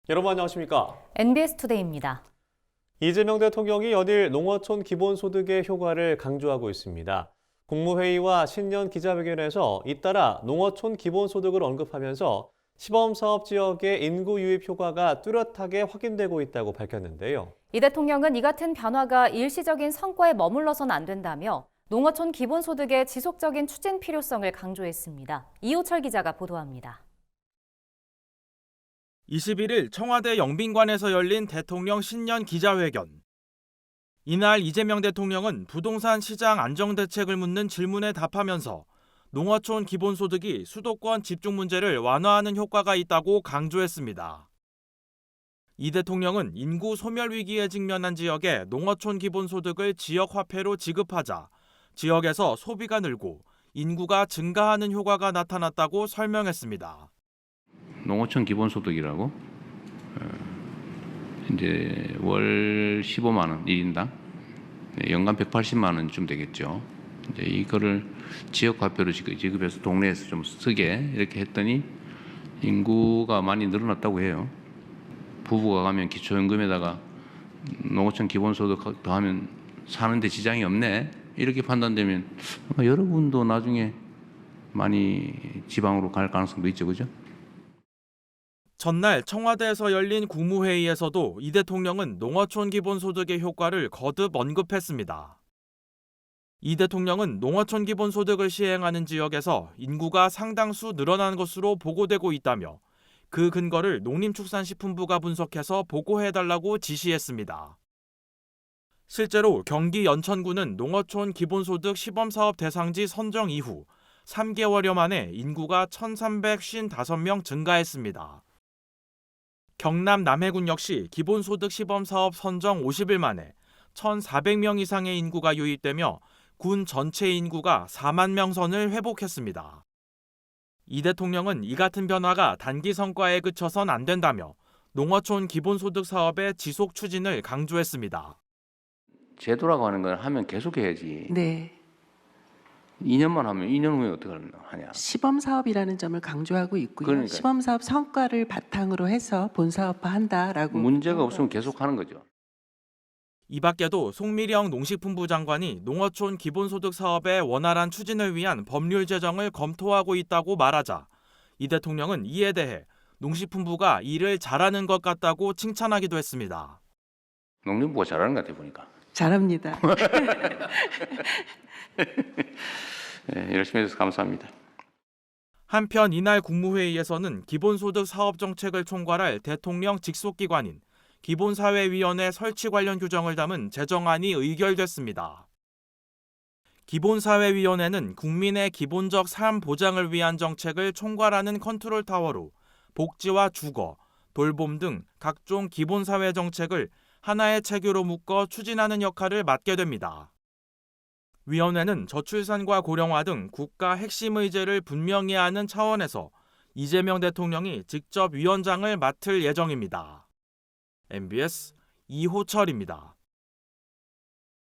여러분 안녕하십니까? NBS 투데이입니다. 이재명 대통령이 연일 농어촌 기본소득의 효과를 강조하고 있습니다. 국무회의와 신년 기자회견에서 잇따라 농어촌 기본소득을 언급하면서 시범사업 지역의 인구 유입 효과가 뚜렷하게 확인되고 있다고 밝혔는데요. 이 대통령은 이 같은 변화가 일시적인 성과에 머물러선 안 된다며 농어촌 기본소득의 지속적인 추진 필요성을 강조했습니다. 이호철 기자가 보도합니다. 21일 청와대 영빈관에서 열린 대통령 신년 기자회견. 이날 이재명 대통령은 부동산 시장 안정대책을 묻는 질문에 답하면서 농어촌 기본소득이 수도권 집중 문제를 완화하는 효과가 있다고 강조했습니다. 이 대통령은 인구 소멸 위기에 직면한 지역에 농어촌 기본소득을 지역화폐로 지급하자 지역에서 소비가 늘고 인구가 증가하는 효과가 나타났다고 설명했습니다. 농어촌 기본소득이라고 이제 월 15만 원 1인당 연간 180만 원쯤 되겠죠. 이제 이거를 지역 화폐로 지급해서 동네에서 좀 쓰게 이렇게 했더니 인구가 많이 늘어났다고 해요. 부부가 가면 기초연금에다가 농어촌 기본소득 더하면 사는데 지장이 없네 이렇게 판단되면 아마 여러분도 나중에 많이 지방으로 갈 가능성도 있죠, 그죠? 전날 청와대에서 열린 국무회의에서도 이 대통령은 농어촌 기본소득의 효과를 거듭 언급했습니다. 이 대통령은 농어촌 기본소득을 시행하는 지역에서 인구가 상당수 늘어난 것으로 보고되고 있다며 그 근거를 농림축산식품부가 분석해서 보고해달라고 지시했습니다. 실제로 경기 연천구는 농어촌 기본소득 시범사업 대상지 선정 이후 3개월여 만에 인구가 1,355명 증가했습니다. 경남 남해군 역시 기본소득 시범사업 선정 50일 만에 1,400명 이상의 인구가 유입되며 군 전체 인구가 4만 명 선을 회복했습니다. 이 대통령은 이 같은 변화가 단기 성과에 그쳐선 안 된다며 농어촌 기본소득 사업의 지속 추진을 강조했습니다. 제도라고 하는 건 하면 계속해야지. 네. 2년만 하면 2년 후에 어떻게 하냐. 시범 사업이라는 점을 강조하고 있고요. 그러니까요. 시범 사업 성과를 바탕으로 해서 본사업화한다라고. 문제가 없으면 계속 하는 거죠. 이 밖에도 송미령 농식품부 장관이 농어촌 기본소득 사업의 원활한 추진을 위한 법률 제정을 검토하고 있다고 말하자 이 대통령은 이에 대해 농식품부가 일을 잘하는 것 같다고 칭찬하기도 했습니다. 농림부가 잘하는 것 같아 보니까. 잘합니다. 네, 열심히 해주셔서 감사합니다. 한편 이날 국무회의에서는 기본소득 사업정책을 총괄할 대통령 직속기관인 기본사회위원회 설치 관련 규정을 담은 제정안이 의결됐습니다. 기본사회위원회는 국민의 기본적 삶 보장을 위한 정책을 총괄하는 컨트롤타워로 복지와 주거, 돌봄 등 각종 기본사회 정책을 하나의 체계로 묶어 추진하는 역할을 맡게 됩니다. 위원회는 저출산과 고령화 등 국가 핵심 의제를 분명히 하는 차원에서 이재명 대통령이 직접 위원장을 맡을 예정입니다. MBS 이호철입니다.